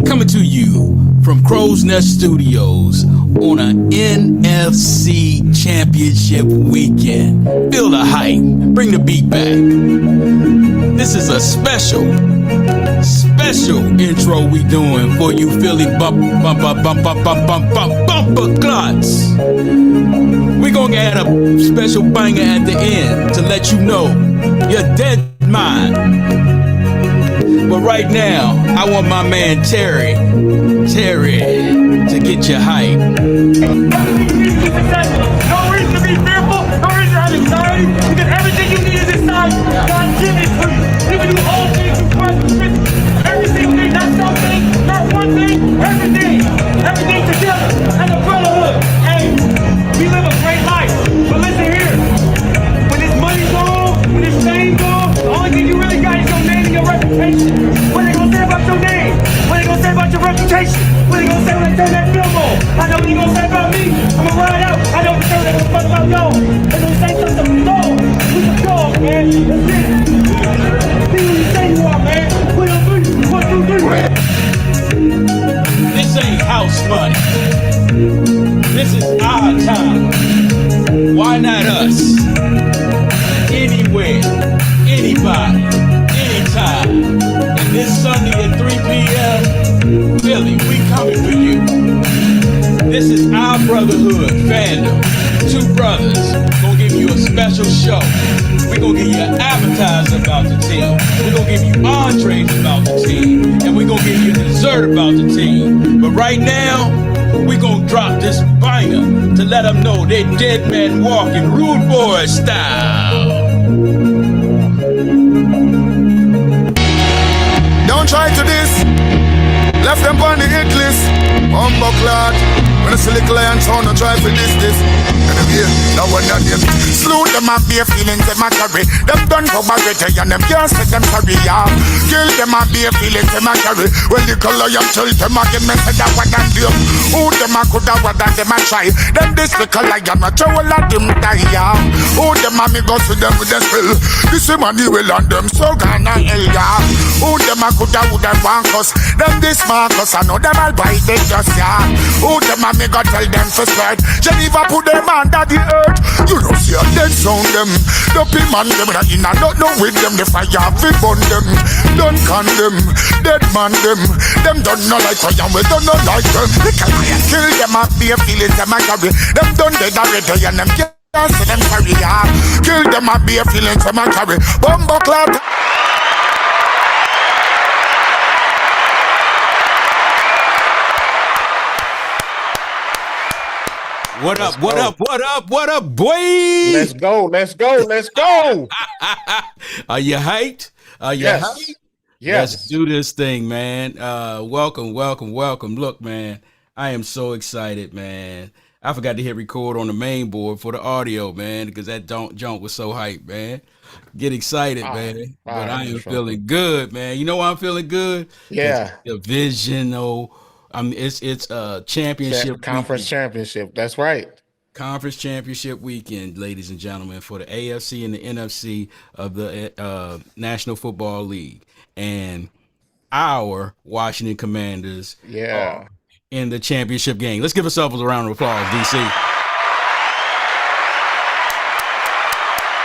Coming to you from Crow's Nest Studios on an NFC Championship weekend. Feel the hype. Bring the beat back. This is a special intro we doing for you Philly bumper clots. We gonna add a special banger at the end to let you know you're dead mind. But right now, I want my man Terry to get you hype. No reason to be fearful, no reason to have anxiety, because everything you need is inside. God give it to you. You can do all things through Christ who strengthens you. Every single thing, not something, not one thing, everything. Everything together as a brotherhood. Hey, we live a great life. But listen here, when this money's gone, when this fame gone, the only thing you really got is your name and your reputation. What they gonna say about your name? What they gonna say about your reputation? What they gonna say when they turn that film on? I know what they gonna say about me. I'ma ride out. I know what they gonna fuck about y'all. They gonna say something to dog. We some dogs, man. That's it. Be who you say you are, man. Put on three. 1, 2, 3. This ain't house money. This is our time. Why not us? Anywhere, anybody, anytime. And this Sunday at 3 p.m., Philly, we coming for you. This is our brotherhood fandom. Two brothers gonna give you a special show. We're gonna give you an appetizer about the team. We're gonna give you entrees about the team. And we're gonna give you dessert about the team. But right now, we're gonna drop this banger to let them know they dead men walking rude boy style. Don't try to this. Left them on the hit list. Humbuck when I see little lion sound, I try for this. Anyway, now one of them slew them and bare feelings them a carry. Them done for barrette and them can't set them carry. Kill them and bare feelings them a carry. Well, the lion tell them again, me say that what and them. Who them a coulda what and them a try. Them this little lion a throw all of them die. Who them a me go to them with the spell. This is money will on them so gonna hell. Who them a coulda would have want us. Them this Marcus I know them all buy they just Who them a me go tell them for spread. Geneva put them under the earth. You don't see a dead sound them. Dopey man them in a don't know with them. The fire fi burn them. Don't condemn. Dead man them. Them don't know like fire. We don't know like them. They can kill them up. Be a feeling them a carry. Them done dead already and them can't see them carry. Kill them up. Be a feeling them a carry. Bumbo cloud. What up, boy? Let's go. Are you hyped? Yes. Let's do this thing, man. Welcome. Look, man, I am so excited, man. I forgot to hit record on the main board for the audio, man, because that junk was so hyped, man. Get excited, man. But I am feeling good, man. You know why I'm feeling good? Yeah. Divisional. It's a championship conference championship. That's right. Conference championship weekend, ladies and gentlemen, for the AFC and the NFC of the National Football League, and our Washington Commanders, in the championship game. Let's give ourselves a round of applause, DC.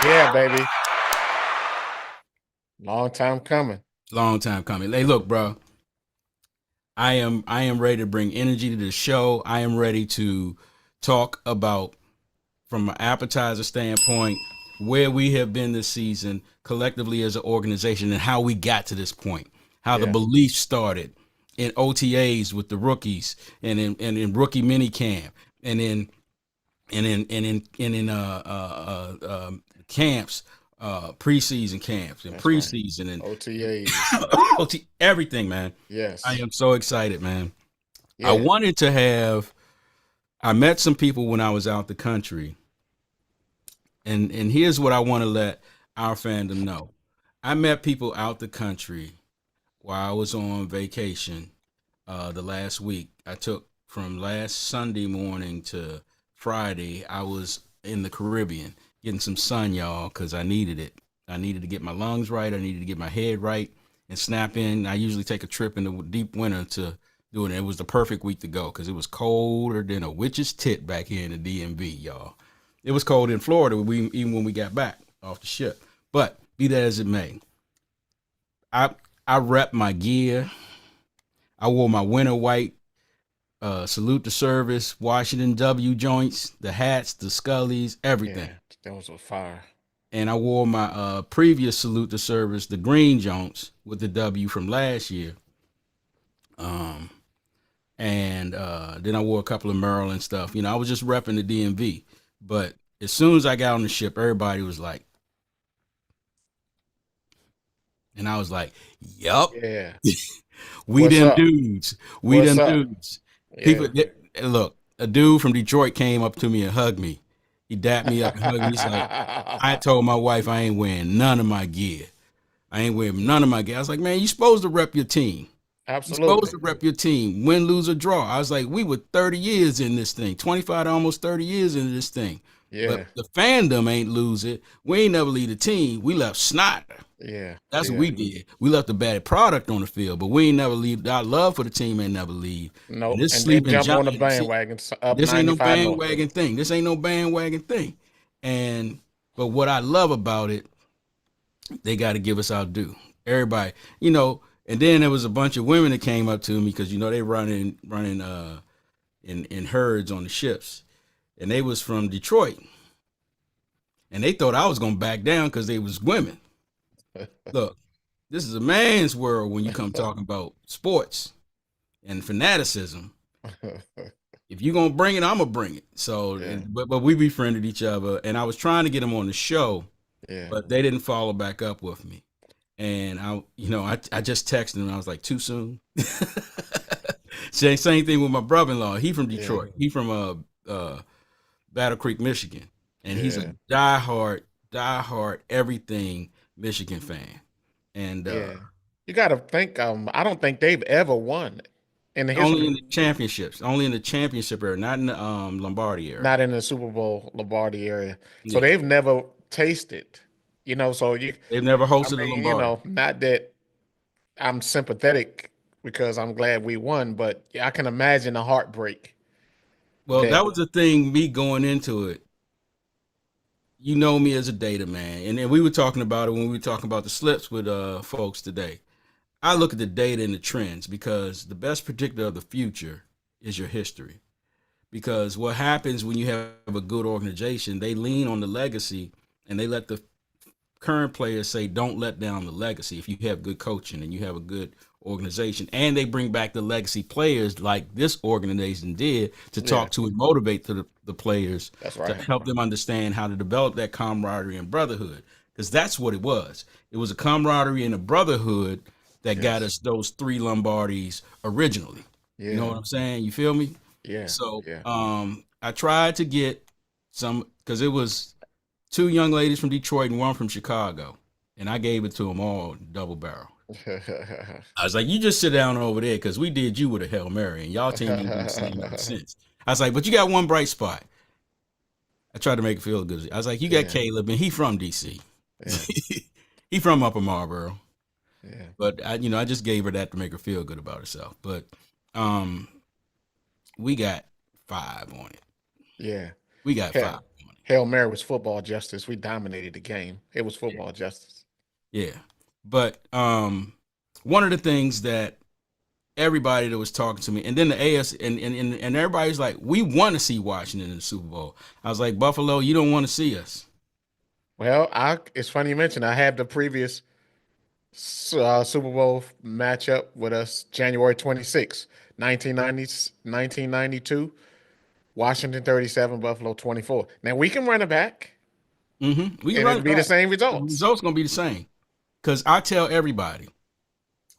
Yeah, baby. Long time coming. Hey, look, bro. I am ready to bring energy to the show. I am ready to talk about, from an appetizer standpoint, where we have been this season collectively as an organization and how we got to this point, how the belief started in OTAs with the rookies and in rookie mini camp and in camps, preseason camps and preseason and OTAs, everything, man. Yes, I am so excited, man. Yeah. I met some people when I was out the country, and here's what I want to let our fandom know. I met people out the country while I was on vacation the last week. I took from last Sunday morning to Friday. I was in the Caribbean getting some sun, y'all, because I needed it. I needed to get my lungs right. I needed to get my head right. and snap in. I usually take a trip in the deep winter to do it. It was the perfect week to go because it was colder than a witch's tit back here in the DMV, y'all. It was cold in Florida even when we got back off the ship. But be that as it may, I rep my gear. I wore my winter white salute to service, Washington W joints, the hats, the Scullies, everything. Yeah, those were fire. And I wore my previous salute to service, the green joints with the W from last year. And then I wore a couple of Maryland stuff. You know, I was just repping the DMV. But as soon as I got on the ship, everybody was like, and I was like, yup. Yeah. We What's them up? dudes. We What's them up? dudes. Yeah. People, look, a dude from Detroit came up to me and hugged me. He dapped me up and hugged me. He's like, I told my wife I ain't wearing none of my gear. I ain't wearing none of my gear. I was like, man, you supposed to rep your team. Absolutely. You're supposed to rep your team. Win, lose, or draw. I was like, we were 30 years in this thing. 25 to almost 30 years into this thing. Yeah. But the fandom ain't lose it. We ain't never leave the team. We left snot. Yeah. That's what we did. We left a bad product on the field, but we ain't never leave. Our love for the team ain't never leave. No, And this and sleeping then jump on the giant- bandwagon. Up This ain't no 95 north. bandwagon thing. This ain't no bandwagon thing. But what I love about it, they got to give us our due. Everybody, you know. And then there was a bunch of women that came up to me because you know they running in herds on the ships, and they was from Detroit, and they thought I was gonna back down because they was women. Look, this is a man's world when you come talking about sports and fanaticism. If you gonna bring it, I'm gonna bring it. So, Yeah. but we befriended each other, and I was trying to get them on the show, Yeah. but they didn't follow back up with me. And I just texted him. I was like, too soon. Same thing with my brother-in-law. He from Detroit. He from Battle Creek, Michigan, and he's a diehard everything Michigan fan. And you got to think. I don't think they've ever won in the history. only in the championships, only in the championship era, not in the Lombardi era. Not in the Super Bowl Lombardi area. So Yeah. they've never tasted. You know, so They've never hosted I mean, a Lombardi. you know, not that I'm sympathetic because I'm glad we won, but I can imagine the heartbreak. Well, that- that was the thing, me going into it. You know me as a data man. And then we were talking about it when we were talking about the slips with folks today. I look at the data and the trends because the best predictor of the future is your history. Because what happens when you have a good organization, they lean on the legacy and they let the current players say, don't let down the legacy if you have good coaching and you have a good organization. And they bring back the legacy players like this organization did to talk to and motivate the players. That's right. To help them understand how to develop that camaraderie and brotherhood. Because that's what it was. It was a camaraderie and a brotherhood that got us those 3 Lombardis originally. Yeah. You know what I'm saying? You feel me? Yeah. So yeah. I tried to get some, because it was 2 young ladies from Detroit and 1 from Chicago. And I gave it to them all double barrel. I was like, you just sit down over there because we did you with a Hail Mary and y'all team ain't been the same ever since. I was like, but you got one bright spot. I tried to make it feel good. I was like, you got Caleb and he from DC. He from Upper Marlboro. Yeah. But I just gave her that to make her feel good about herself. But we got 5 on it. Yeah. We got 5 on it. Hail Mary was football justice. We dominated the game. It was football justice. Yeah. But one of the things that everybody that was talking to me, and then the AS and everybody's like, we want to see Washington in the Super Bowl. I was like, Buffalo, you don't want to see us. Well, it's funny you mentioned I had the previous Super Bowl matchup with us January 26, 1992. Washington 37, Buffalo 24. Now we can run it back. Mm-hmm. We can And run it'll be the same results. The results gonna be the same. Because I tell everybody,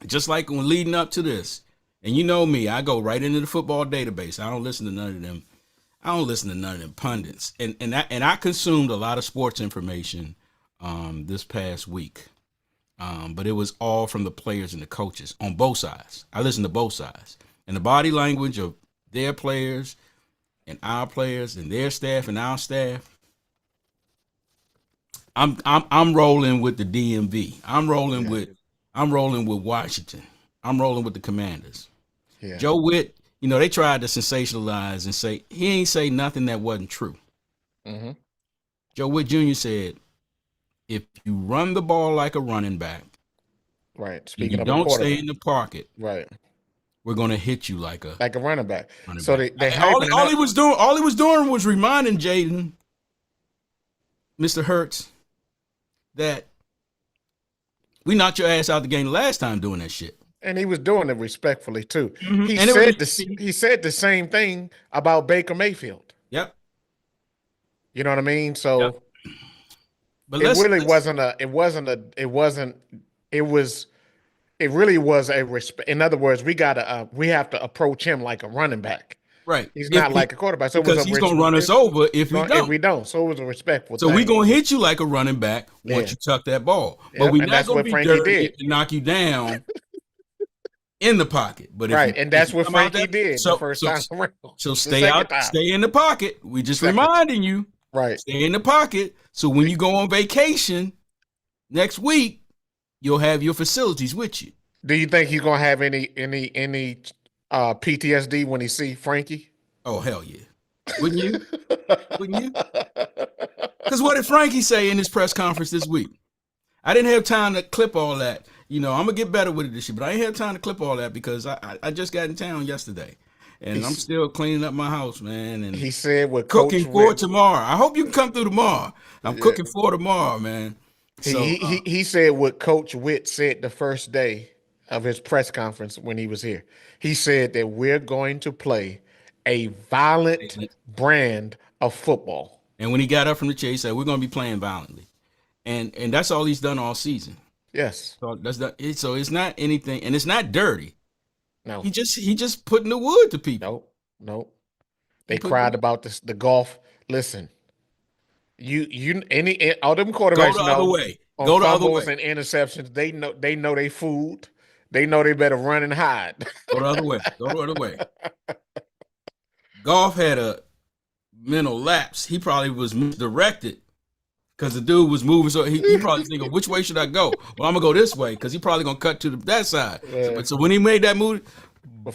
just like when leading up to this, and you know me, I go right into the football database. I don't listen to none of them. I don't listen to none of them pundits. And I consumed a lot of sports information this past week. But it was all from the players and the coaches on both sides. I listened to both sides. And the body language of their players and our players and their staff and our staff. I'm rolling with the DMV. I'm rolling with I'm rolling with Washington. I'm rolling with the Commanders. Yeah. Joe Witt, they tried to sensationalize and say he ain't say nothing that wasn't true. Mm-hmm. Joe Witt Jr. said, if you run the ball like a running back, Right. and Speaking you of a don't quarterback. stay in the pocket, Right. we're gonna hit you like a running back. running So back. they all hyping he was doing was reminding Jaden, Mr. Hurts, that we knocked your ass out the game the last time doing that shit. and he was doing it respectfully too. Mm-hmm. He And said he said the same thing about Baker Mayfield. Yep. You know what I mean? So Yep. But it really wasn't it really was a respect. In other words, we have to approach him like a running back. right. He's not like a quarterback. So it was Because he's gonna run us over if we don't. So it was a respectful So thing. we're gonna hit you like a running back once you tuck that ball. But Yep, we're and not that's gonna what be Frankie dirty did. and knock you down in the pocket. But Right, and that's what Frankie did so, the first time around. So The stay second out, time. stay in the pocket. We just Second. reminding you, Right. stay in the pocket. So when you go on vacation next week, you'll have your facilities with you. Do you think he's gonna have any PTSD when he see Frankie? Oh hell yeah, wouldn't you? Wouldn't you? Because what did Frankie say in his press conference this week? I didn't have time to clip all that. I'm gonna get better with it this year, but I ain't have time to clip all that because I just got in town yesterday, and I'm still cleaning up my house, man. And he said with cooking Coach for Witt, tomorrow. I hope you can come through tomorrow. I'm cooking for tomorrow, man. So he said what Coach Witt said the first day of his press conference when he was here. He said that we're going to play a violent brand of football. And when he got up from the chair, he said, we're going to be playing violently. And that's all he's done all season. Yes. So so it's not anything, and it's not dirty. No. He just putting the wood to people. Nope. They cried about the golf. Listen, all them quarterbacks go the other way. On Go the other fumbles way. and interceptions, they know they fooled. They know they better run and hide. Go the other way. Go the other way. Golf had a mental lapse. He probably was misdirected because the dude was moving. So he probably thinking, which way should I go? Well, I'm gonna go this way because he probably gonna cut to that side. Yeah. So when he made that move, But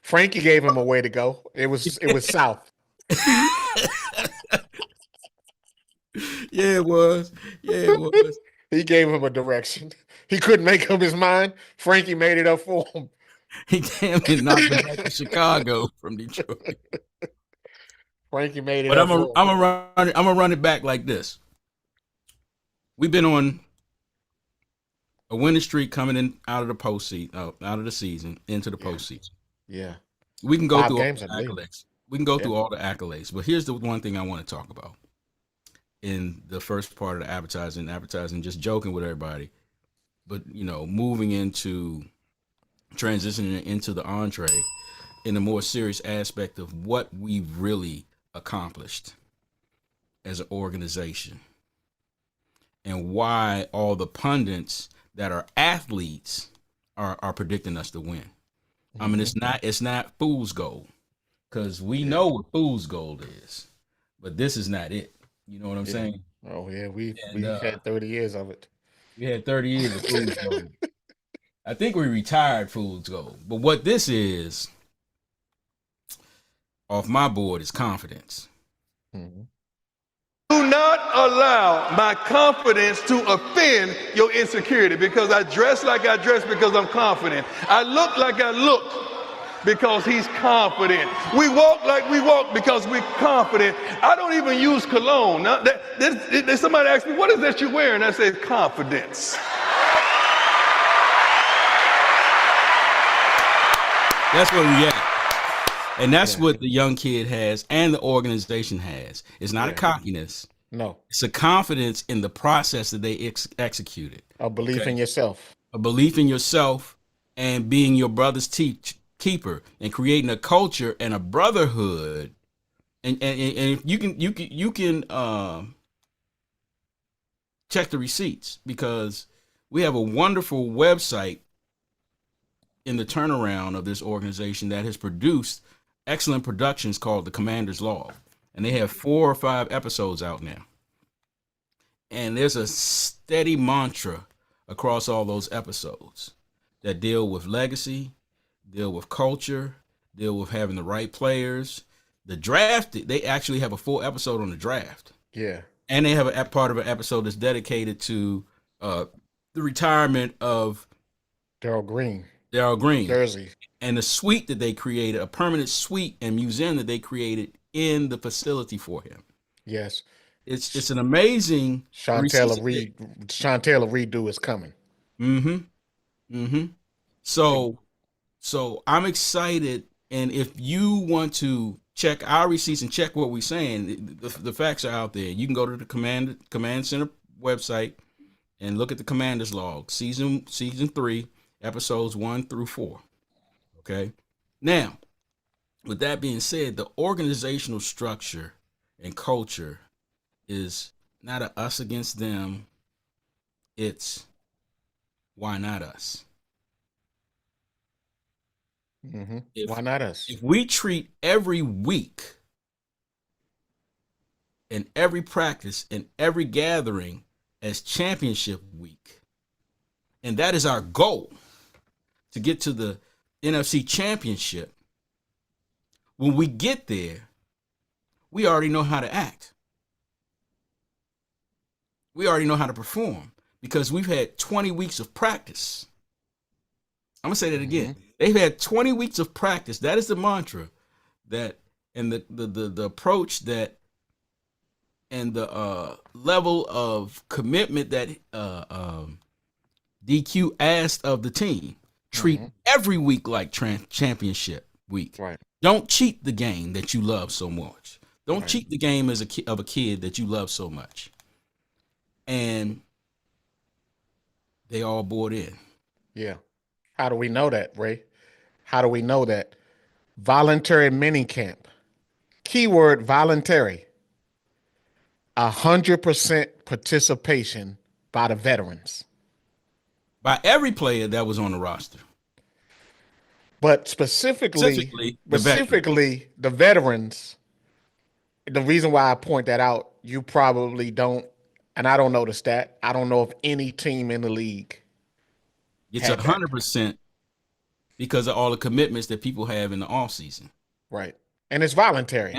Frankie gave him a way to go. It was south. Yeah, it was. He gave him a direction. He couldn't make up his mind. Frankie made it up for him. He damn it knocked him back to Chicago from Detroit. Frankie made it But up I'm gonna run it back like this. We've been on a winning streak coming in out of the postseason, out of the season into the postseason. Yeah. We can go 5 through all games, the I believe. accolades. We can go through all the accolades, but here's the one thing I want to talk about in the first part of the advertising, just joking with everybody, but moving into transitioning into the entree in a more serious aspect of what we've really accomplished as an organization and why all the pundits that are athletes are predicting us to win. I mean, it's not fool's gold because we know what fool's gold is, but this is not it. You know what I'm saying? Oh yeah, we had 30 years of it. We had 30 years of fool's gold. I think we retired fool's gold, but what this is off my board is confidence. Mm-hmm. Do not allow my confidence to offend your insecurity because I dress like I dress because I'm confident. I look like I look because he's confident. We walk like we walk because we're confident. I don't even use cologne. Now, somebody asked me, what is that you're wearing? I say, confidence. That's where we at. And that's what the young kid has and the organization has. It's not a cockiness. No. It's a confidence in the process that they executed. A belief in yourself. A belief in yourself and being your brother's keeper and creating a culture and a brotherhood. And you can check the receipts because we have a wonderful website in the turnaround of this organization that has produced excellent productions called The Commander's Law. And they have 4 or 5 episodes out now. And there's a steady mantra across all those episodes that deal with legacy, deal with culture, deal with having the right players. The draft, they actually have a full episode on the draft. Yeah. And they have a part of an episode that's dedicated to the retirement of Daryl Green. Jersey. And the suite that they created, a permanent suite and museum that they created in the facility for him. Yes. It's an amazing Sean Taylor redo is coming. So I'm excited, and if you want to check our receipts and check what we're saying, the facts are out there. You can go to the command center website and look at the commander's log, season 3, episodes 1 through 4. Okay. Now, with that being said, the organizational structure and culture is not a us against them. It's why not us? Why not us? If we treat every week and every practice and every gathering as championship week, and that is our goal, to get to the NFC championship, when we get there, we already know how to act. We already know how to perform because we've had 20 weeks of practice. I'm gonna say that again. They've had 20 weeks of practice. That is the mantra, that and the approach that and the level of commitment that DQ asked of the team. Treat every week like championship week. Right. Don't cheat the game that you love so much. Don't cheat the game as of a kid that you love so much. And they all bought in. Yeah. How do we know that, Ray? How do we know that? Voluntary minicamp. Keyword voluntary. 100% participation by the veterans. By every player that was on the roster. But specifically the veterans, the reason why I point that out, you probably don't, and I don't know the stat. I don't know if any team in the league. It's 100% because of all the commitments that people have in the off season. Right. And it's voluntary.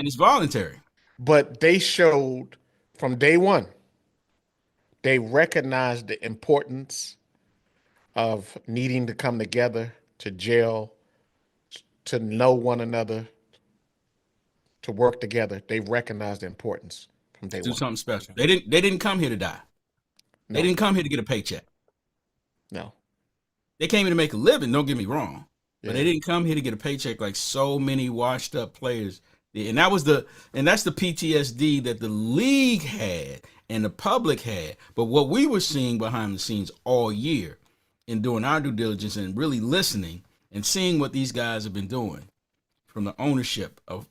But they showed from day one, they recognized the importance of needing to come together, to gel, to know one another, to work together. They recognized the importance from day one. Do something special. They didn't come here to die. No. They didn't come here to get a paycheck. No. They came here to make a living, don't get me wrong. But they didn't come here to get a paycheck like so many washed up players did. And that's the PTSD that the league had and the public had. But what we were seeing behind the scenes all year in doing our due diligence and really listening and seeing what these guys have been doing from the ownership of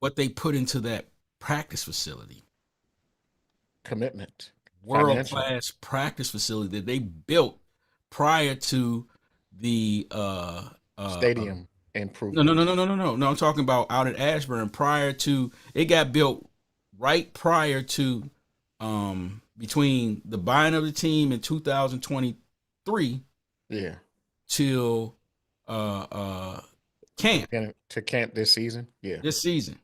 what they put into that practice facility. Commitment. World-class practice facility that they built prior to the stadium improvement. No. I'm talking about out at Ashburn. It got built right prior to between the buying of the team in 2023. Yeah. Till camp. To camp this season. Yeah. This season.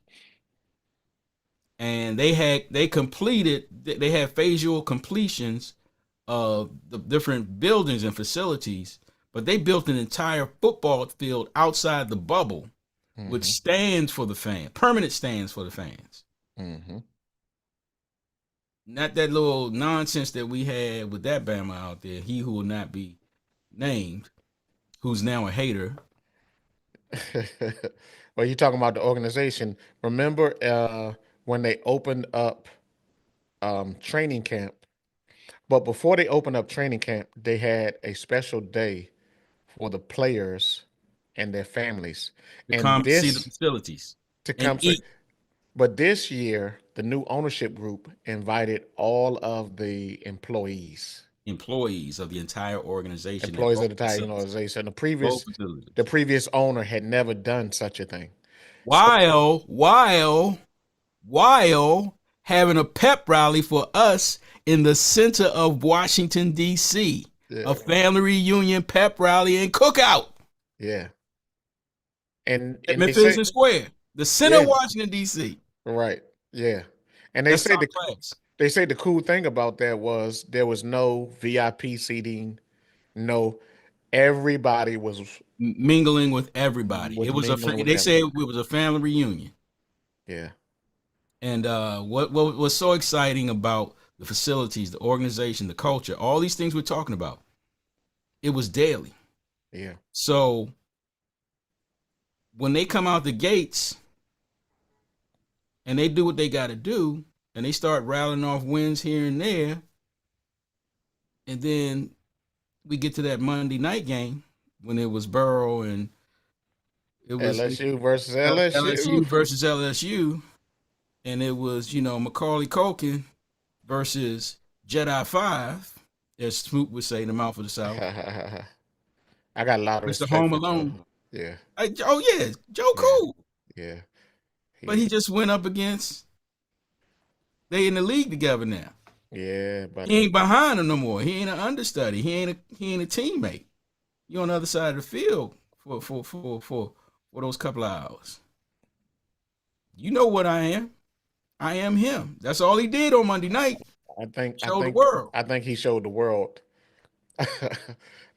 And they had phasal completions of the different buildings and facilities, but they built an entire football field outside the bubble with stands for the fans, permanent stands for the fans. Not that little nonsense that we had with that Bama out there, he who will not be named, who's now a hater. Well, you're talking about the organization. Remember when they opened up training camp? But before they opened up training camp, they had a special day for the players and their families. To come see the facilities. To come see. But this year, the new ownership group invited all of the employees. Employees of the entire organization. Employees of the entire organization. The previous owner had never done such a thing. While having a pep rally for us in the center of Washington, D.C. a family reunion, pep rally, and cookout Yeah. at And they say, McPherson Square, the center of yeah, Washington, D.C. right. Yeah. And they That's say top class. the cool thing about that was there was no VIP seating, no everybody Mingling with everybody. It was was mingling with they said everybody. it was a family reunion. Yeah. And what was so exciting about the facilities, the organization, the culture, all these things we're talking about, it was daily. Yeah. So when they come out the gates and they do what they got to do, and they start rattling off wins here and there, and then we get to that Monday night game when it was Burrow and it was LSU versus LSU. LSU versus LSU, and it was Macaulay Culkin versus Jedi 5, as Smoot would say in the mouth of the South. I got a lot of Mr. respect Home for Alone. Joe. Yeah. Oh yeah, Joe Cool. Yeah. But he just went up against they in the league together now. Yeah, but He ain't behind him no more. He ain't an understudy. He ain't a teammate. You on the other side of the field for those couple of hours. You know what I am. I am him. That's all he did on Monday night. Showed the world. I think he showed the world. I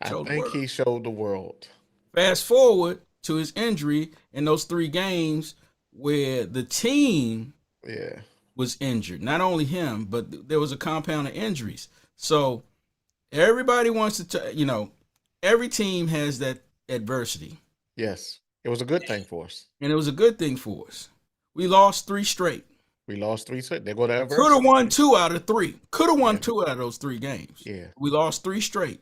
Showed the think world. he showed the world. Fast forward to his injury in those 3 games where the team Yeah. was injured. Not only him, but there was a compound of injuries. So everybody wants to, every team has that adversity. Yes. It was a good thing for us. And it was a good thing for us. We lost 3 straight. We lost 3 straight. They go to Could have adversity. won 2 out of 3. Could have won 2 out of those 3 games. Yeah. We lost 3 straight.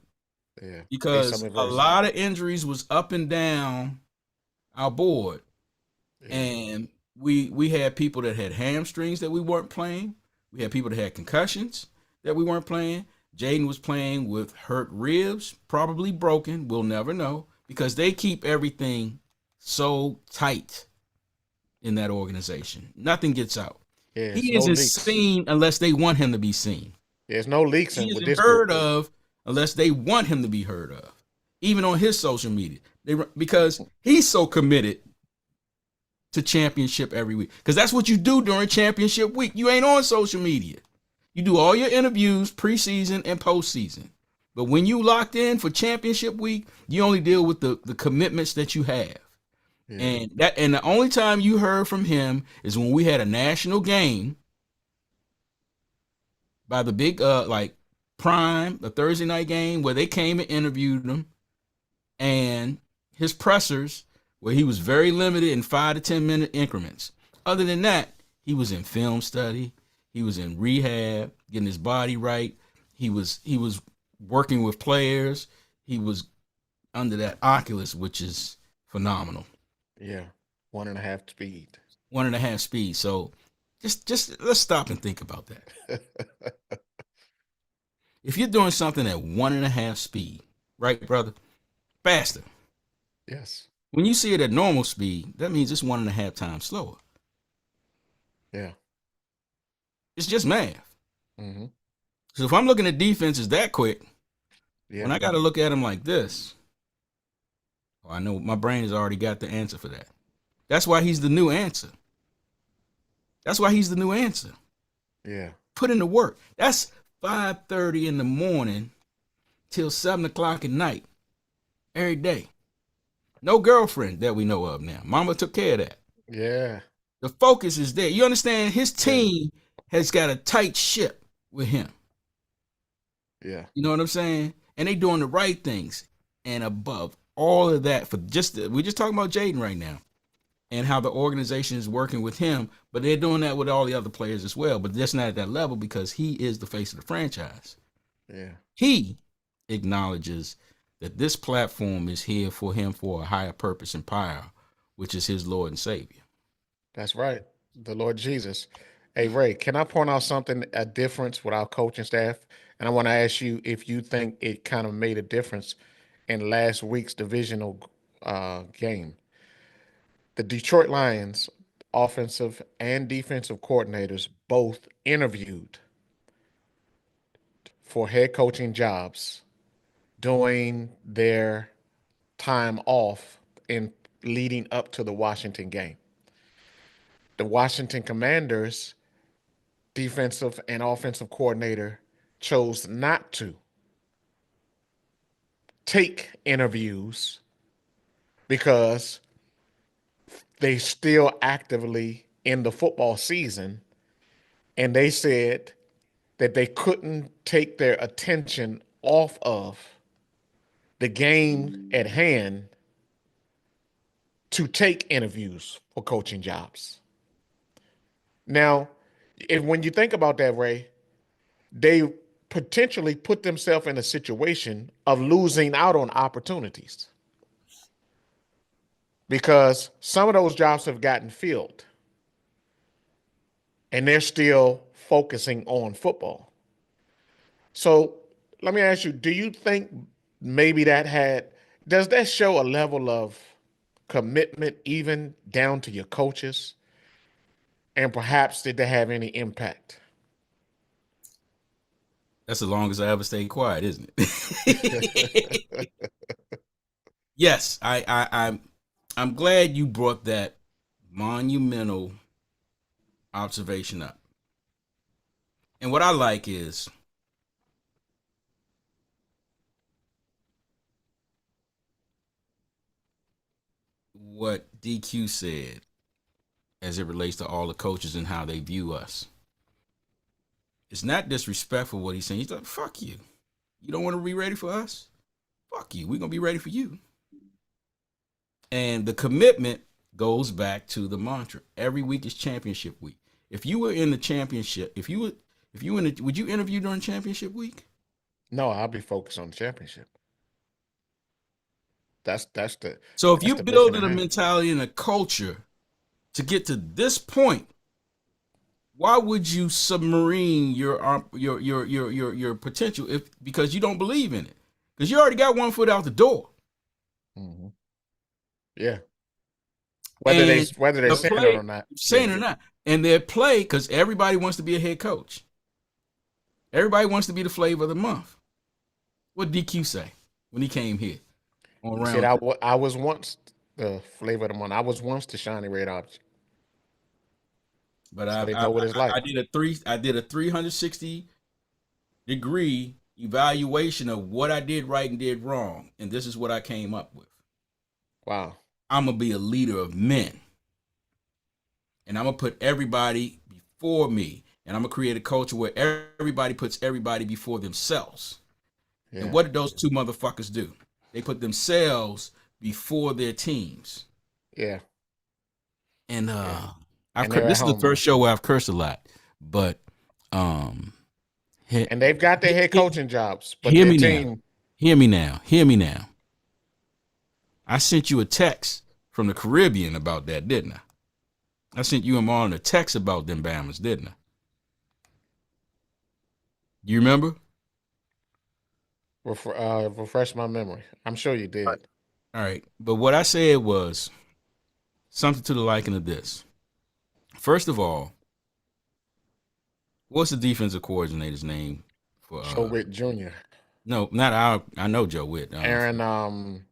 Yeah. Because a lot of injuries was up and down our board. Yeah. And we had people that had hamstrings that we weren't playing. We had people that had concussions that we weren't playing. Jaden was playing with hurt ribs, probably broken. We'll never know because they keep everything so tight in that organization. Nothing gets out. Yeah, He isn't seen unless they want him to be seen. There's no leaks He with isn't this heard group. of unless they want him to be heard of, even on his social media. Because he's so committed to championship every week. Because that's what you do during championship week. You ain't on social media. You do all your interviews preseason and postseason. But when you locked in for championship week, you only deal with the commitments that you have. Yeah. And the only time you heard from him is when we had a national game by the big Prime, the Thursday night game where they came and interviewed him, and his pressers where he was very limited in 5 to 10 minute increments. Other than that, he was in film study, he was in rehab, getting his body right. He was working with players. He was under that Oculus, which is phenomenal. Yeah, 1.5 speed. 1.5 speed. So just let's stop and think about that. If you're doing something at 1.5 speed, right, brother? Faster. Yes. When you see it at normal speed, that means it's 1.5 times slower. Yeah. It's just math. Mm-hmm. So if I'm looking at defenses that quick, when I got to look at them like this, I know my brain has already got the answer for that. That's why he's the new answer. Yeah. Put in the work. That's 5:30 in the morning till 7 o'clock at night every day. No girlfriend that we know of now. Mama took care of that. Yeah. The focus is there. You understand? His team has got a tight ship with him. Yeah. You know what I'm saying? And they doing the right things. And above all of that, we're just talking about Jaden right now and how the organization is working with him, but they're doing that with all the other players as well, but just not at that level because he is the face of the franchise. Yeah. He acknowledges that this platform is here for him for a higher purpose and power, which is his Lord and Savior. That's right. The Lord Jesus. Hey, Ray, can I point out something, a difference with our coaching staff? And I want to ask you if you think it kind of made a difference in last week's divisional game. The Detroit Lions offensive and defensive coordinators both interviewed for head coaching jobs during their time off in leading up to the Washington game. The Washington Commanders defensive and offensive coordinator chose not to take interviews because they still actively in the football season, and they said that they couldn't take their attention off of the game at hand to take interviews for coaching jobs. Now, when you think about that, Ray, they potentially put themselves in a situation of losing out on opportunities because some of those jobs have gotten filled and they're still focusing on football. So let me ask you, do you think maybe does that show a level of commitment even down to your coaches? And perhaps did they have any impact? That's the longest I ever stayed quiet, isn't it? Yes, I'm glad you brought that monumental observation up. And what I like is what DQ said as it relates to all the coaches and how they view us. It's not disrespectful what he's saying. He's like, fuck you. You don't want to be ready for us? Fuck you. We're going to be ready for you. And the commitment goes back to the mantra. Every week is championship week. If you were in the championship, would you interview during championship week? No, I'll be focused on the championship. So if you build a mentality and a culture to get to this point, why would you submarine your potential because you don't believe in it? Because you already got one foot out the door. Mm-hmm. Yeah. Whether they're saying it or not. Saying it or not. And their play, because everybody wants to be a head coach. Everybody wants to be the flavor of the month. What did DQ say when he came here? He said, I was once the flavor of the month. I was once the shiny red object. But so I know what it's like. I did a 360-degree evaluation of what I did right and did wrong, and this is what I came up with. Wow. I'm gonna be a leader of men, and I'm gonna put everybody before me, and I'm gonna create a culture where everybody puts everybody before themselves. Yeah. And what did those two motherfuckers do? They put themselves before their teams. Yeah. And this is the first show where I've cursed a lot, but and they've got their head coaching jobs. But Hear me now. I sent you a text from the Caribbean about that, didn't I? I sent you and Marlon a text about them Bammers, didn't I? You remember? Refresh my memory. I'm sure you did. All right. But what I said was something to the liking of this. First of all, what's the defensive coordinator's name for Joe Witt Jr.? No, not I know Joe Witt. Aaron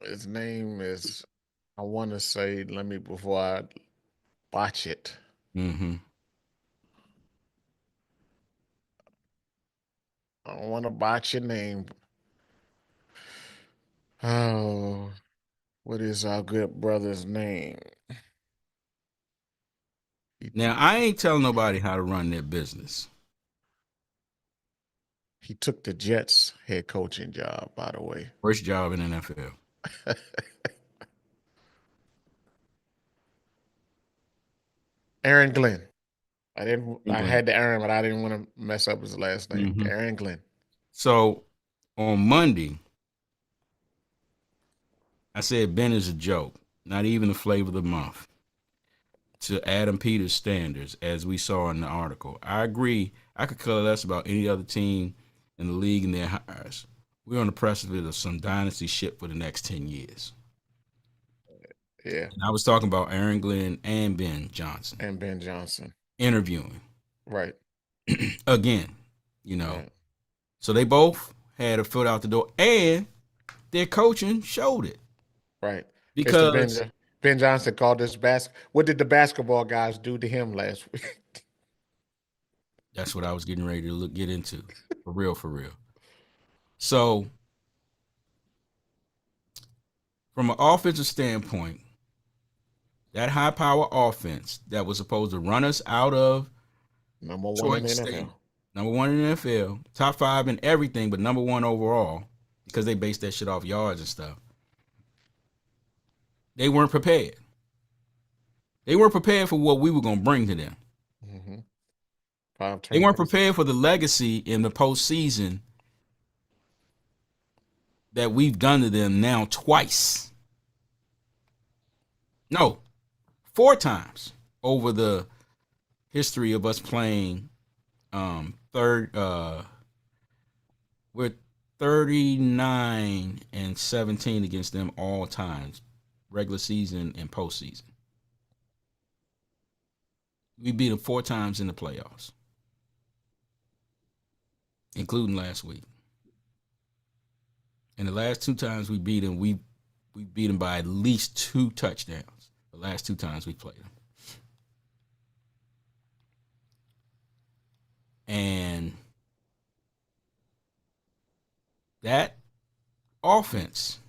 his name is, I want to say, before I botch it. Mm-hmm. I don't want to botch your name. Oh, what is our good brother's name? Now, I ain't telling nobody how to run their business. He took the Jets head coaching job, by the way. First job in NFL. Aaron Glenn. I had the Aaron, but I didn't want to mess up his last name. Mm-hmm. Aaron Glenn. So on Monday, I said Ben is a joke, not even the flavor of the month, to Adam Peters' standards, as we saw in the article. I agree. I could care less about any other team in the league and their hires. We're on the precipice of some dynasty shit for the next 10 years. Yeah. And I was talking about Aaron Glenn and Ben Johnson. Interviewing. Right. Again, you know. Right. So they both had a foot out the door, and their coaching showed it. Right. Mr. Because Ben Johnson called this what did the basketball guys do to him last week? that's what I was getting ready to get into. For real, for real. So from an offensive standpoint, that high power offense that was supposed to run us out of Number one Detroit in the State, NFL. number one in the NFL, top 5 in everything, but number 1 overall, because they based that shit off yards and stuff. They weren't prepared. They weren't prepared for what we were going to bring to them. Mm-hmm. They weren't prepared for the legacy in the postseason that we've done to them now twice. No, 4 times over the history of us playing we're 39-17 against them all times, regular season and postseason. We beat them 4 times in the playoffs, including last week. And the last 2 times we beat them, we beat them by at least 2 touchdowns. The last 2 times we played them. And that offense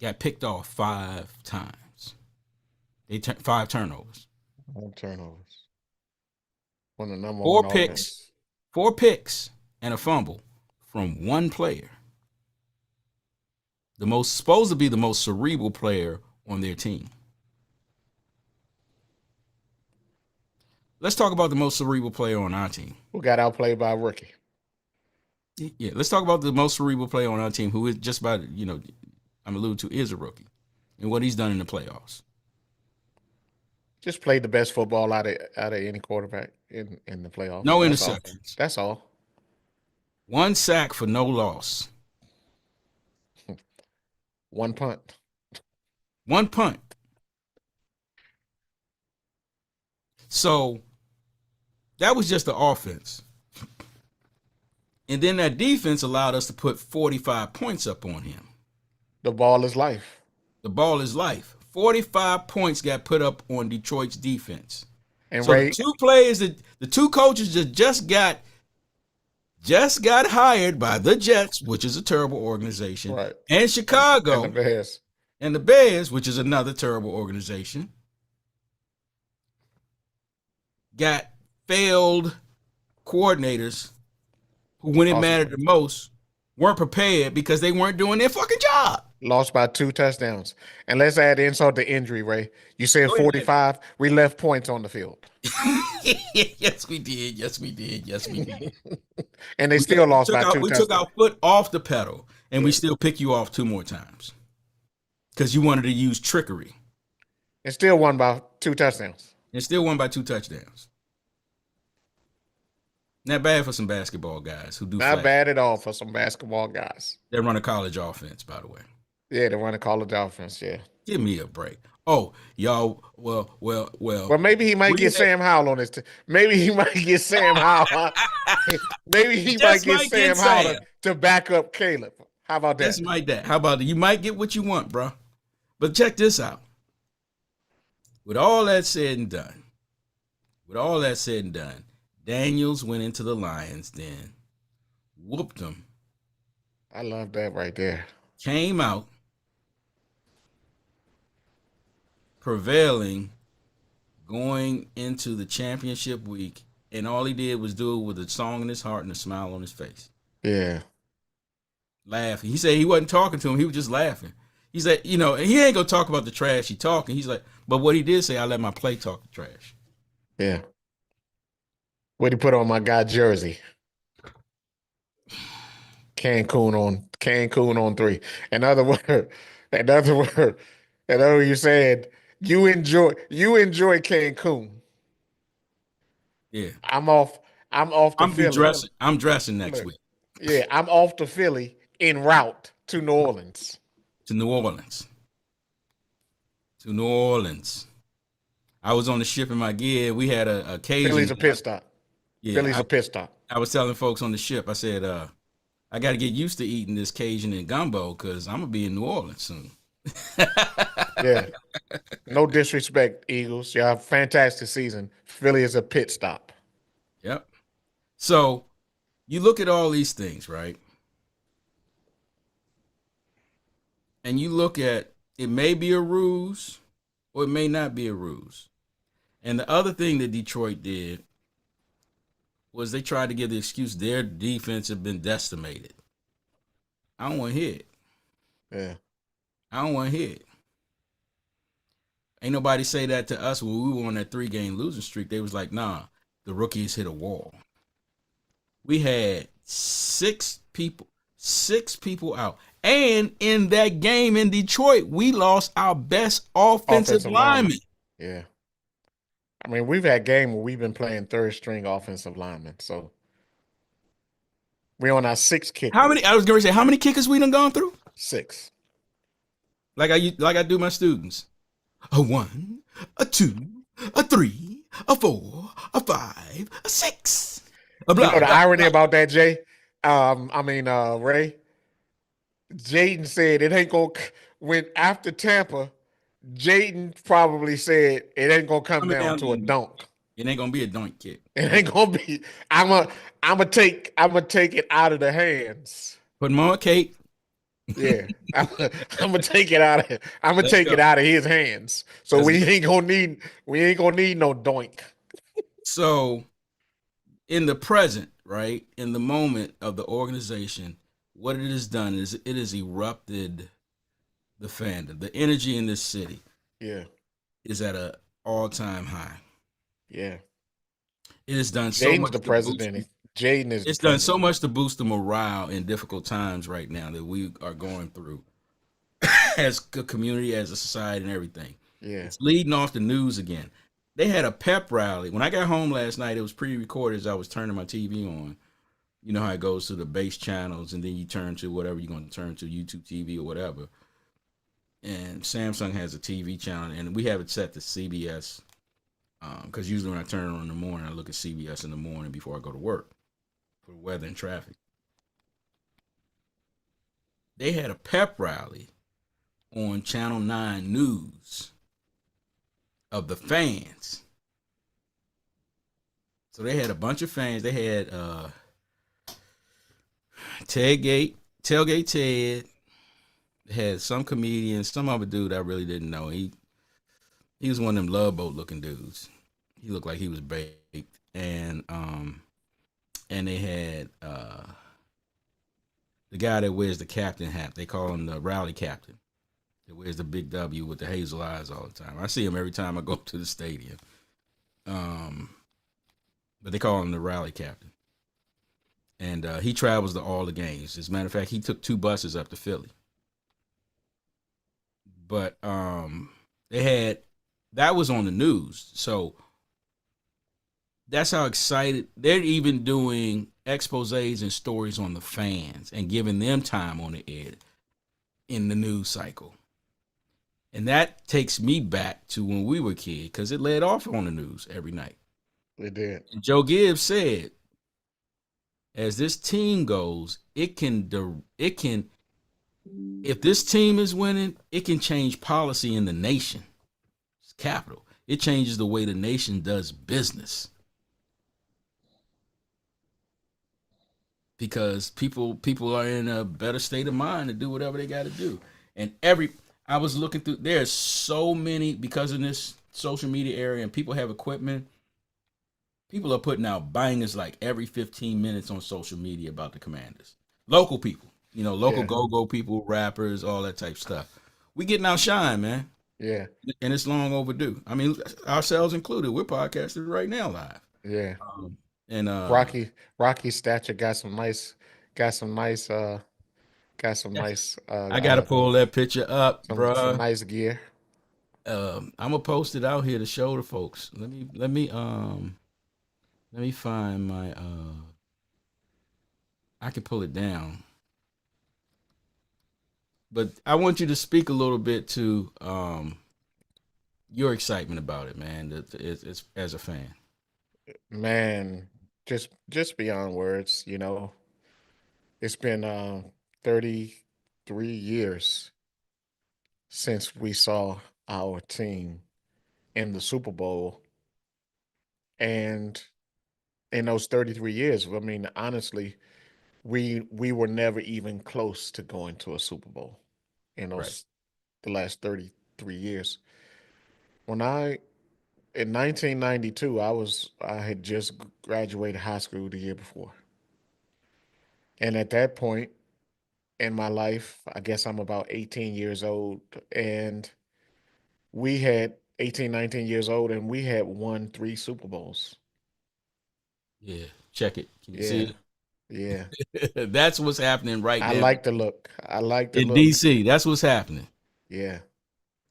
got picked off 5 times. 5 turnovers. 5 turnovers. One of the number 4 one picks. offense. 4 picks and a fumble from one player. Supposed to be the most cerebral player on their team. Let's talk about the most cerebral player on our team. Who got outplayed by a rookie? Yeah, let's talk about the most cerebral player on our team, who is just about, I'm alluding to, is a rookie, and what he's done in the playoffs. Just played the best football out of any quarterback in the playoffs. No That's interceptions. all. That's all. 1 sack for no loss. 1 punt. 1 punt. So that was just the offense. And then that defense allowed us to put 45 points up on him. The ball is life. The ball is life. 45 points got put up on Detroit's defense. And so Ray, the 2 coaches that just got hired by the Jets, which is a terrible organization, right, and Chicago, and the Bears, which is another terrible organization, got failed coordinators who, when it mattered the most, weren't prepared because they weren't doing their fucking job. Lost by 2 touchdowns. And let's add insult to injury, Ray. You said 45. We left points on the field. Yes, we did. Yes, we did. Yes, we did. And they still lost by 2 touchdowns. We took our foot off the pedal, and we still pick you off 2 more times because you wanted to use trickery. And still won by 2 touchdowns. And still won by 2 touchdowns. Not bad for some basketball guys who do. Not bad at all for some basketball guys. They run a college offense, by the way. Yeah, they run a college offense. Yeah. Give me a break. Oh, y'all. Well. Well, maybe he might get Sam Howell on his team. Maybe he might get Sam Howell. Maybe he might get Sam Howell to back up Caleb. How about that? Just like that. How about that? You might get what you want, bro. But check this out. With all that said and done, Daniels went into the Lions den, whooped them. I love that right there. Came out prevailing going into the championship week, and all he did was do it with a song in his heart and a smile on his face. Yeah. Laughing. He said he wasn't talking to him. He was just laughing. He said, he ain't going to talk about the trash he talking. He's like, but what he did say, I let my play talk the trash. Yeah. What'd he put on my guy jersey? Cancun on 3. In other words, you said you enjoy Cancun. Yeah. I'm off to Philly. I'm dressing next week. Yeah, I'm off to Philly en route to New Orleans. To New Orleans. I was on the ship in my gear. We had a occasion. Philly's a pit stop. Yeah, Philly's a pit stop. I was telling folks on the ship, I said, I got to get used to eating this Cajun and gumbo because I'm going to be in New Orleans soon. Yeah. No disrespect, Eagles. Y'all have a fantastic season. Philly is a pit stop. Yep. So you look at all these things, right? And you look at it may be a ruse or it may not be a ruse. And the other thing that Detroit did was they tried to give the excuse their defense had been decimated. I don't want to hear it. Yeah. I don't want to hear it. Ain't nobody say that to us when we were on that 3-game losing streak. They was like, nah, the rookies hit a wall. We had six people out. And in that game in Detroit, we lost our best offensive lineman. Yeah. I mean, we've had game where we've been playing third string offensive linemen. So we're on our 6th kicker. How many? I was going to say, how many kickers we done gone through? 6. Like I do my students. A 1, a 2, a 3, a 4, a 5, a 6. You know the irony about that, Jay? Ray. Jaden said it ain't gonna when after Tampa. Jaden probably said it ain't gonna come down to a dunk. It ain't gonna be a dunk kick. It ain't gonna be. I'ma take it out of the hands. Put them on Kate. Yeah, I'm gonna take it out of. I'm gonna take it out of his hands. So we ain't gonna need no doink. So, in the present, right, in the moment of the organization, what it has done is it has erupted the fandom. The energy in this city, is at an all-time high. Yeah, it has done so Jaden's much. The president. Jaden is. It's done so much to boost the morale in difficult times right now that we are going through as a community, as a society, and everything. Yeah, it's leading off the news again. They had a pep rally. When I got home last night, it was pre-recorded as I was turning my TV on. You know how it goes to the base channels, and then you turn to whatever you're going to turn to, YouTube TV or whatever. And Samsung has a TV channel, and we have it set to CBS because usually when I turn it on in the morning, I look at CBS in the morning before I go to work for weather and traffic. They had a pep rally on Channel 9 News of the fans. So they had a bunch of fans. They had Tailgate Ted. They had some comedians, some other dude I really didn't know. He was one of them Love Boat looking dudes. He looked like he was baked. And they had the guy that wears the captain hat. They call him the rally captain. That wears the big W with the hazel eyes all the time. I see him every time I go to the stadium. But they call him the rally captain. And he travels to all the games. As a matter of fact, he took 2 buses up to Philly. But that was on the news. So that's how excited. They're even doing exposés and stories on the fans and giving them time on the air in the news cycle. And that takes me back to when we were kids because it led off on the news every night. It did. And Joe Gibbs said, as this team goes, it can, if this team is winning, it can change policy in the nation. It's capital. It changes the way the nation does business. Because people are in a better state of mind to do whatever they got to do. And I was looking through, there's so many, because in this social media area and people have equipment, people are putting out bangers like every 15 minutes on social media about the Commanders. Local people, local go-go people, rappers, all that type of stuff. We getting outshined, man. Yeah. And it's long overdue. I mean, ourselves included, we're podcasting right now live. Yeah. And Rocky Stature got some nice I gotta pull that picture up, bro. Some nice gear. I'm gonna post it out here to show the folks. Let me find my I can pull it down. But I want you to speak a little bit to your excitement about it, man. It's as a fan. Man, just beyond words. It's been 33 years since we saw our team in the Super Bowl, and in those 33 years, I mean, honestly, we were never even close to going to a Super Bowl in Right. those the last 33 years. When I in 1992, I had just graduated high school the year before. And at that point in my life, I guess I'm about 18 years old, and we had 18, 19 years old, and we had won 3 Super Bowls. Yeah. Check it. Can you Yeah, see yeah. it? That's what's happening right I now like the look. I like the in look. DC. That's what's happening Yeah,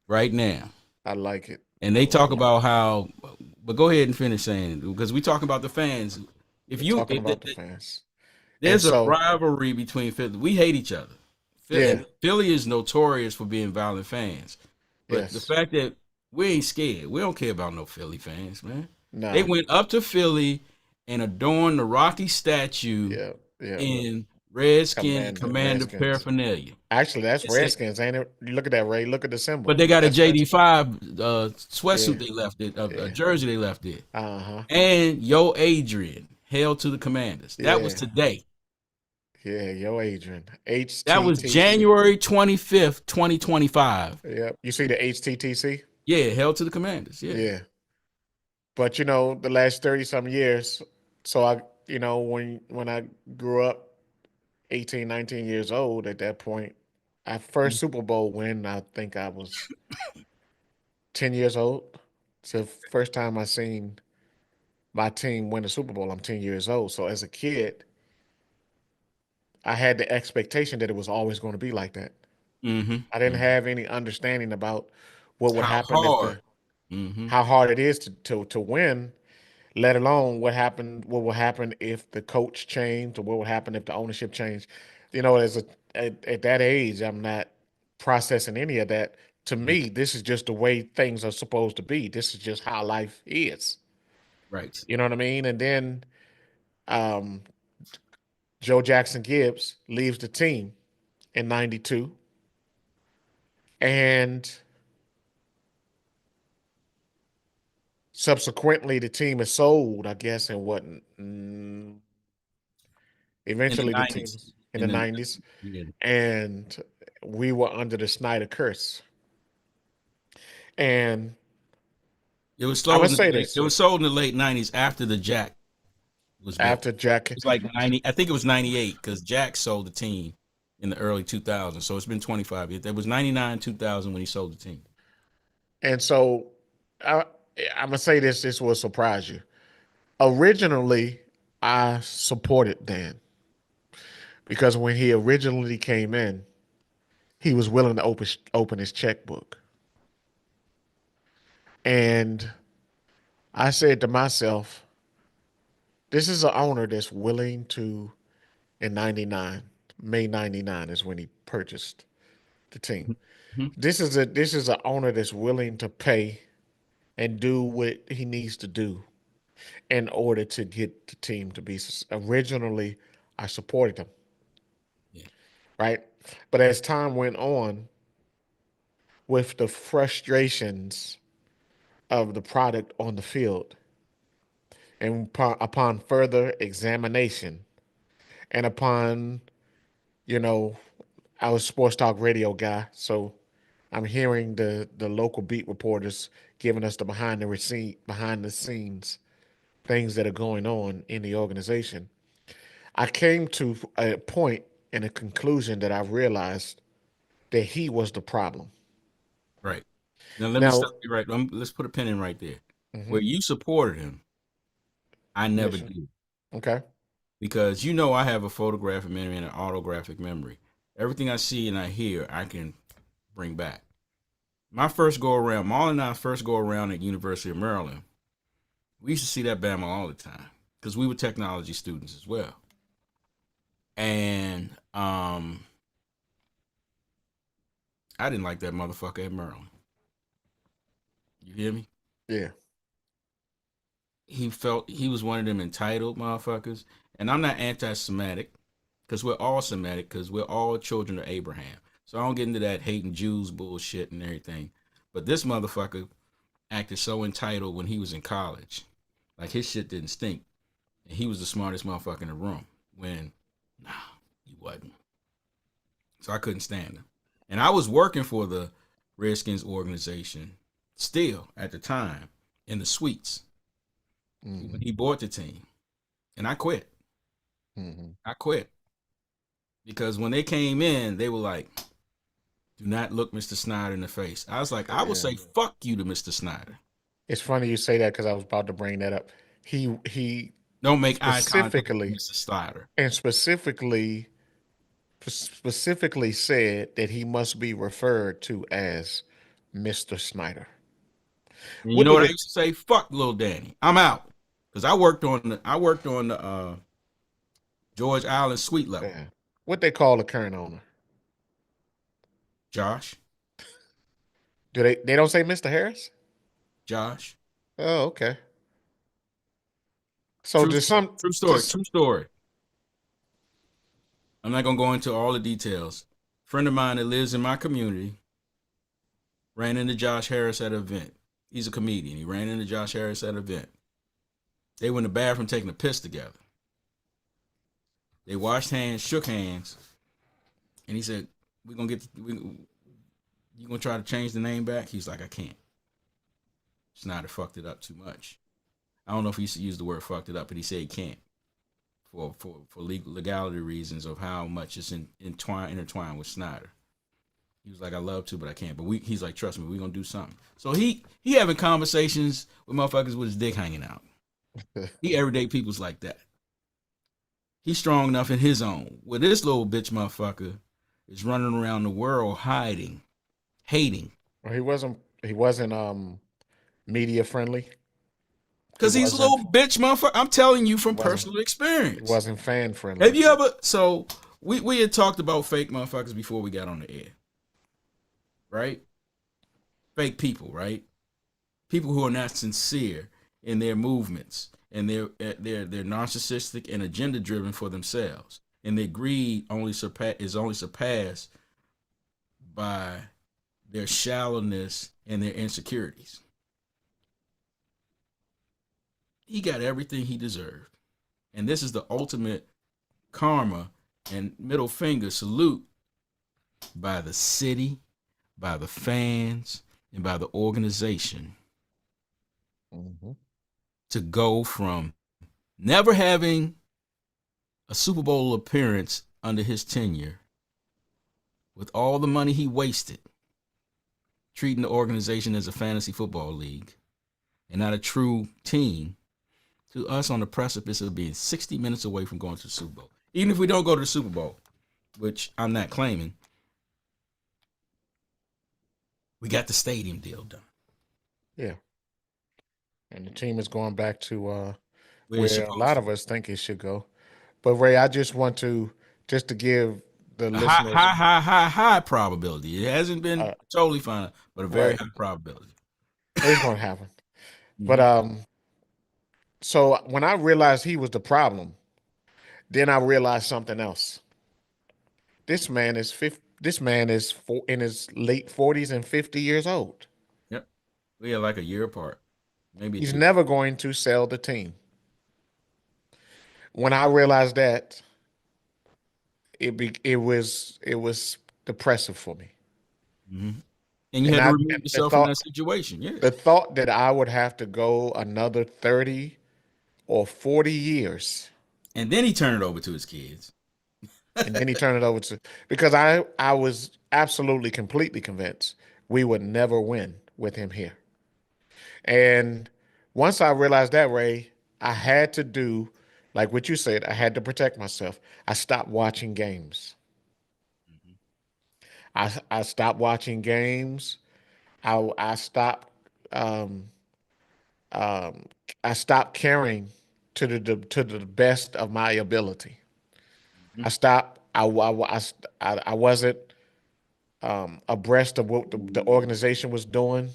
right now. I like it. And I they like talk it. about how, but go ahead and finish saying it because we talking about the fans. We're talking If about the fans. And there's a so, rivalry between Philly, we hate each other. yeah, And Philly is notorious for being violent fans. But the yes. fact that we ain't scared, we don't care about no Philly fans, man. They Nah, went up to Philly and adorned the Rocky statue yeah, yeah. in Redskin and Commander, Commander Redskins. paraphernalia. Actually, that's It said, Redskins, ain't it? You look at that, Ray. Look at the but symbol. they got a That's Redskins. JD5 Yeah, sweatsuit they left it, a yeah. jersey they left it. Uh-huh. And Yo Adrian, hail to the Commanders. That was Yeah, today. yeah. Yo, Adrian. That was HTTC. January 25th, 2025. Yep. You see the HTTC? Yeah, hail to the Commanders. Yeah. Yeah. But the last 30 some years, so when I grew up 18, 19 years old at that point, our first Super Bowl win, I think I was 10 years old. It's the first time I seen my team win a Super Bowl. I'm 10 years old. So as a kid, I had the expectation that it was always going to be like that. I didn't Mm-hmm. have any understanding about what would How happen if hard? the Mm-hmm. how hard it is to win, let alone what will happen if the coach changed or what would happen if the ownership changed. At that age, I'm not processing any of that. To Yeah. me, this is just the way things are supposed to be. This is just how life is. Right. You know what I mean? And then um, Joe Jackson Gibbs leaves the team in '92, and subsequently the team is sold. I guess in what? In the Eventually, the team 90s. in In the the '90s, yeah. and we were under the Snyder curse. And It was I'm gonna sold in say the late, it this was sold in the late 90s after the Jack was built. after Jack, It was like 90, I think it was 98 because Jack sold the team in the early 2000s. So it's been 25 years. It was 99, 2000 when he sold the team. and so I, I'm gonna say this. This will surprise you. Originally, I supported Dan because when he originally came in, he was willing to open his checkbook, and I said to myself, "This is an owner that's willing to." In '99, May '99 is when he purchased the team. Mhm. This is an owner that's willing to pay and do what he needs to do in order to get the team to be. Originally, I supported him, Yeah. right? But as time went on, with the frustrations of the product on the field, and upon further examination, and upon you know, I was a sports talk radio guy, so I'm hearing the local beat reporters giving us the behind the scenes things that are going on in the organization. I came to a point and a conclusion that I realized that he was the problem. Right. Now let me Now, stop you right. Let's put a pin in right there. mhm, Where you supported him, I never yes, sir. did. Okay, Because I have a photographic memory and an autographic memory. Everything I see and I hear, I can bring back. My first go around, Marlon and I first go around at University of Maryland. We used to see that Bama all the time because we were technology students as well. And I didn't like that motherfucker at Maryland. You hear me? yeah, he felt he was one of them entitled motherfuckers. And I'm not anti-Semitic, because we're all Semitic, because we're all children of Abraham. So I don't get into that hating Jews bullshit and everything. But this motherfucker acted so entitled when he was in college. Like his shit didn't stink. And he was the smartest motherfucker in the room. When, nah, he wasn't. So I couldn't stand him. And I was working for the Redskins organization still at the time in the suites when he bought the team. And I quit. I quit. Because when they came in, they were like, do not look Mr. Snyder in the face. I was like, I will say fuck you to Mr. Snyder. It's funny you say that because I was about to bring that up. He Don't make eye contact with specifically Mr. Snyder. and specifically said that he must be referred to as Mr. Snyder. And you What know do what I they? used to say? Fuck little Danny. I'm out. Because I worked on the George Island suite level. Yeah, what they call the current owner? Josh. Do they don't say Mr. Harris? Josh. Oh, okay. So does some True story. does, True story. I'm not gonna go into all the details. Friend of mine that lives in my community ran into Josh Harris at an event. He's a comedian. He ran into Josh Harris at an event. They went in the bathroom taking a piss together. They washed hands, shook hands, and he said, "We're gonna get. You gonna try to change the name back?" He's like, "I can't. Snyder fucked it up too much." I don't know if he used the word "fucked it up," but he said he can't for legality reasons of how much it's intertwined with Snyder. He was like, "I love to, but I can't." But he's like, "Trust me, we're gonna do something." So he having conversations with motherfuckers with his dick hanging out. He everyday people's like that. He's strong enough in his own. Well, this little bitch motherfucker is running around the world hiding, hating. Well, he wasn't media friendly. Because he's a little bitch motherfucker. I'm telling you from personal He experience. wasn't fan friendly. Have you ever, so we had talked about fake motherfuckers before we got on the air. Right? Fake people, right? People who are not sincere in their movements, and they're narcissistic and agenda driven for themselves, and their greed is only surpassed by their shallowness and their insecurities. He got everything he deserved, and this is the ultimate karma and middle finger salute by the city, by the fans, and by the organization. To go from never having a Super Bowl appearance under his tenure, with all the money he wasted, treating the organization as a fantasy football league and not a true team, to us on the precipice of being 60 minutes away from going to the Super Bowl. Even if we don't go to the Super Bowl, which I'm not claiming, we got the stadium deal done. Yeah. And the team is going back to Where where a lot of us think it should go. But Ray, I just want to give the listeners high probability. It hasn't been totally fine, but a very high probability. It's going to happen. But so when I realized he was the problem, then I realized something else. This man is in his late 40s and 50 years old. Yep. We are like a year apart. Maybe He's never going to sell the team. When I realized that, it was depressive for me. Mm-hmm. And you had to remove yourself from that situation. Yeah. The thought that I would have to go another 30 or 40 years. And then he turned it over to his kids. And then he turned it over to, because I was absolutely, completely convinced we would never win with him here. And once I realized that, Ray, I had to do, like what you said, I had to protect myself. I stopped watching games. I stopped watching games. I stopped I stopped caring to the best of my ability. I stopped. I wasn't abreast of what the organization was doing.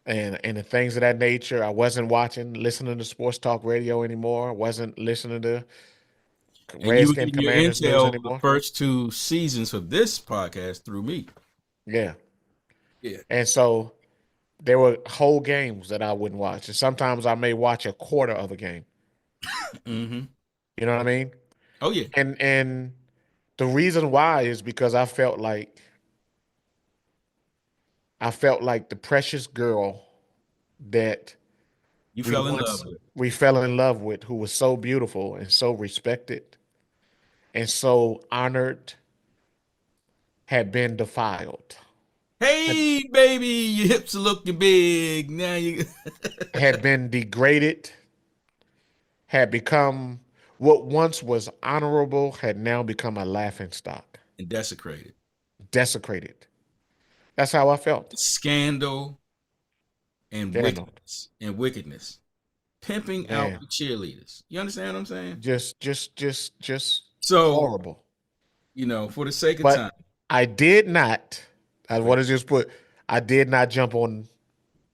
and the things of that nature. I wasn't listening to sports talk radio anymore. I wasn't listening to And you were Redskin getting your Commanders news intel the anymore. first 2 seasons of this podcast through me. Yeah. Yeah. And so there were whole games that I wouldn't watch. And sometimes I may watch a quarter of a game. Mm-hmm. You know what I mean? Oh yeah. And the reason why is because I felt like the precious girl that You fell in love with it. we fell in love with, who was so beautiful and so respected and so honored, had been defiled, Hey baby, your hips are looking big. Now you had been degraded, had become what once was honorable, had now become a laughing stock, and desecrated. desecrated. That's how I felt. Scandal and Scandal. wickedness. Pimping out Man, the cheerleaders. You understand what I'm saying? just So, horrible. for the sake of time, But I did not. I right? want to just put. I did not jump on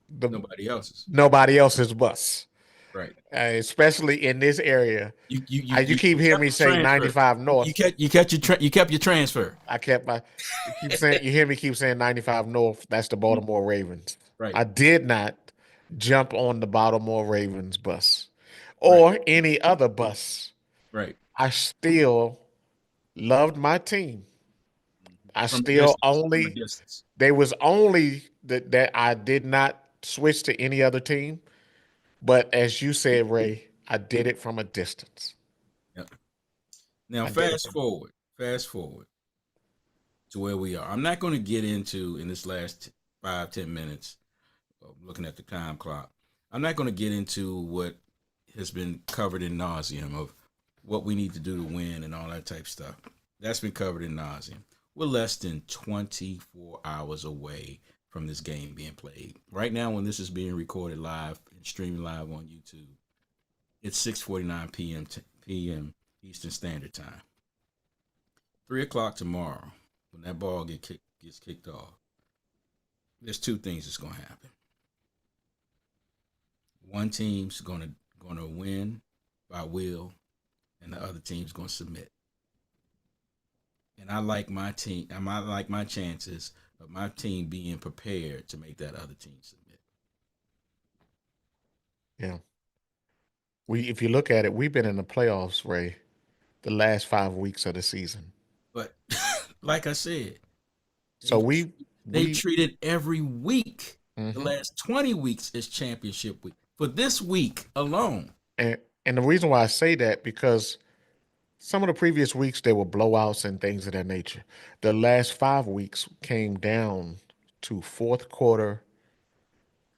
the Nobody else's. nobody else's bus, Right. especially in this area. You keep You hearing kept me your say transfer. 95 You North. kept you kept you kept your transfer. I kept my. You keep saying you hear me keep saying 95 North. That's the Baltimore Ravens. Right. I did not jump on the Baltimore Ravens bus Right. or any other bus. Right. I still loved my team. I From a still distance. From a only distance. There was only that I did not switch to any other team. But as you said, Ray, I did it from a distance. Yep. Now I did it fast forward to where we are. I'm not going to get into in this last 5-10 minutes of looking at the time clock. I'm not going to get into what has been covered in nauseum of what we need to do to win and all that type stuff. That's been covered in nauseum. We're less than 24 hours away from this game being played. Right now, when this is being recorded live and streaming live on YouTube, it's 6:49 p.m. Eastern Standard Time. 3 o'clock tomorrow, when that ball gets kicked off, there's two things that's going to happen. One team's going to win by will, and the other team's going to submit. And I like my team. I like my chances of my team being prepared to make that other team submit. Yeah. If you look at it, we've been in the playoffs, Ray, the last 5 weeks of the season. But like I said, So they've treated every week, the Mhm. last 20 weeks, as championship week. For this week alone. and the reason why I say that, because some of the previous weeks there were blowouts and things of that nature. The last 5 weeks came down to fourth quarter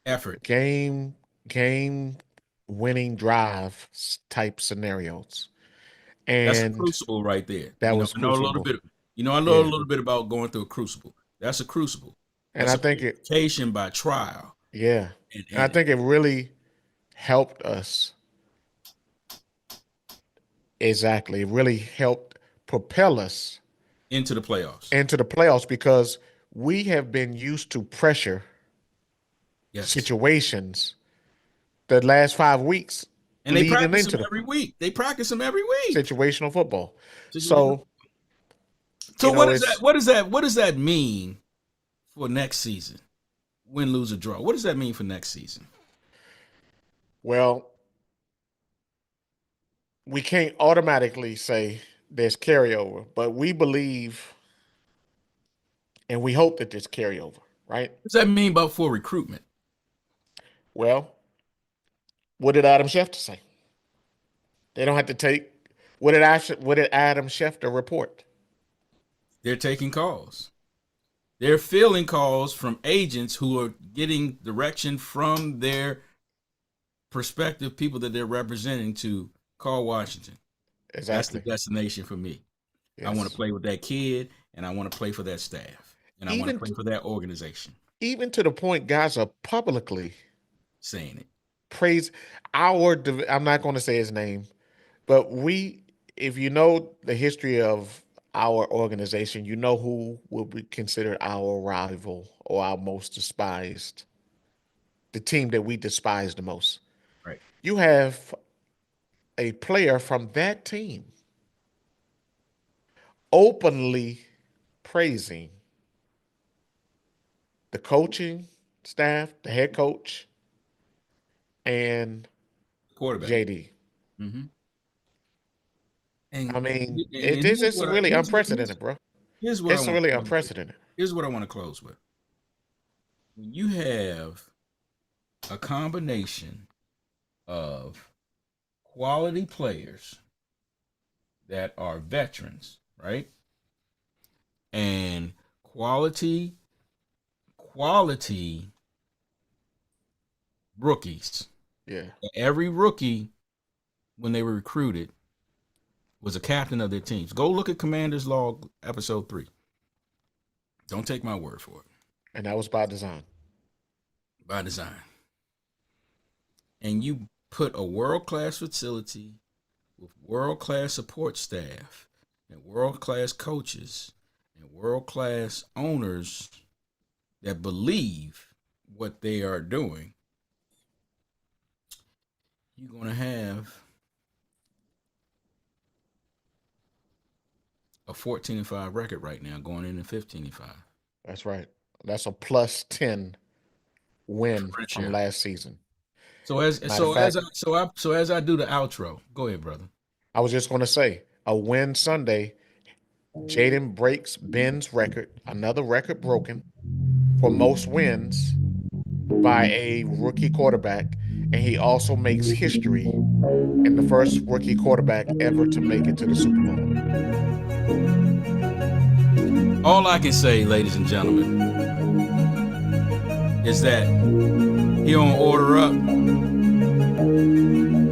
Effort. game winning drive type scenarios. That's a And crucible right there. that was I know a little crucible. bit. I know a Yeah. little bit about going through a crucible. That's a crucible. And That's I a think it purification by trial. yeah. And, And I and think it really helped us. Exactly. It really helped propel us into the playoffs. into the playoffs because we have been used to pressure Yes. situations the last 5 weeks And they leading practice into them the every week. They practice them every week. situational football. So So, what is it's that? What does that mean for next season? Win, lose, or draw. What does that mean for next season? well, we can't automatically say there's carryover, but we believe and we hope that there's carryover, right? What does that mean about for recruitment? Well, what did Adam Schefter say? They don't have to take what did Adam Schefter report? They're taking calls. They're fielding calls from agents who are getting direction from their prospective people that they're representing to call Washington. That's the Exactly. destination for me. Yes. I want to play with that kid, and I want to play for that staff, and I want to Even play for that organization. even to the point guys are publicly Saying it. praise I'm not going to say his name, but if you know the history of our organization, you know who will be considered our rival or our most despised the team that we despise the most. Right. You have a player from that team openly praising the coaching staff, the head coach, and Quarterback. JD. Mm-hmm. And I mean, and it's just really unprecedented, bro. Here's what I It's want really to close with. unprecedented. Here's what I want to close with. When you have a combination of quality players that are veterans, right? And quality rookies. Yeah. Every rookie, when they were recruited, was a captain of their teams. Go look at Commander's Log, episode 3. Don't take my word for it. And that was by design. By design. And you put a world-class facility with world-class support staff and world-class coaches and world-class owners that believe what they are doing, you're going to have a 14-5 record right now, going into 15-5. That's right. That's a plus 10 win For from sure. last season. So as I do the outro, go ahead, brother. I was just going to say, a win Sunday, Jaden breaks Ben's record, another record broken for most wins by a rookie quarterback, and he also makes history in the first rookie quarterback ever to make it to the Super Bowl. All I can say, ladies and gentlemen, is that here on Order Up,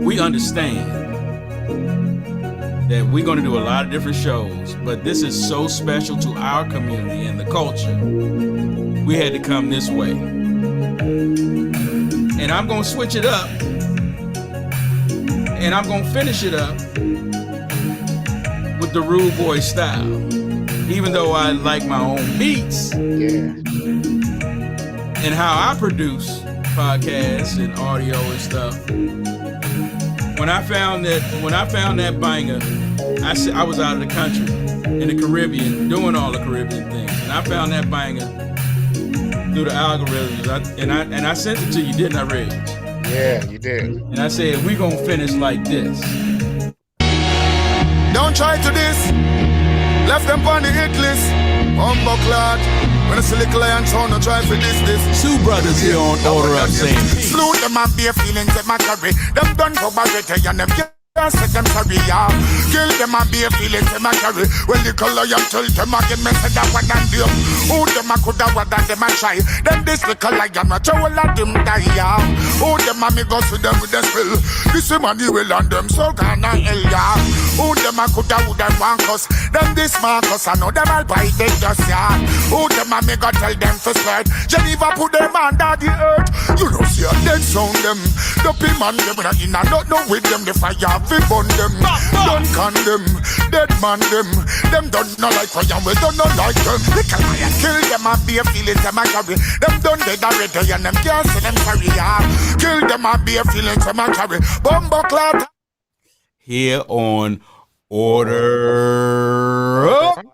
we understand that we're going to do a lot of different shows, but this is so special to our community and the culture. We had to come this way. And I'm going to switch it up, and I'm going to finish it up with the Rude Boy style. Even though I like my own beats, Yeah. and how I produce podcasts and audio and stuff. When I found that banger, I was out of the country in the Caribbean doing all the Caribbean things, and I found that banger through the algorithms. I sent it to you, didn't I, Reggie? Yeah, you did. And I said we gonna finish like this. Don't try to this. Left them on the hit list. Humbucklad. When it's a little lion sound, no try for this. Two brothers here on Order Up saying peace. Slew them and bare feelings that my carry. Them done for barrette and them can't set them sorry, yeah. Kill them and bare feelings that my carry. Well, the lion tell them again, me say that one and them. Who them a coulda rather them a try. Them this little lion, a show all of them die, yeah. Who them a me go to them with the spell. This man he will on them, so gonna hell, yeah. Who them a coulda woulda want cuss. Them this Marcus, I know them all bite they just, yeah. Who them a me go tell them to spread. Geneva put them under the earth. You know see a dead sound them. Dopey man them in a not no with them the fire. We burn them, don't condemn, dead man them. Them don't know like fire, we don't know like them. Little lion kill them and be a feelings them a carry. Them done dead already and them can't see them carry. Kill them and be a feelings them a carry. Bumbucklad. Here on Order Up.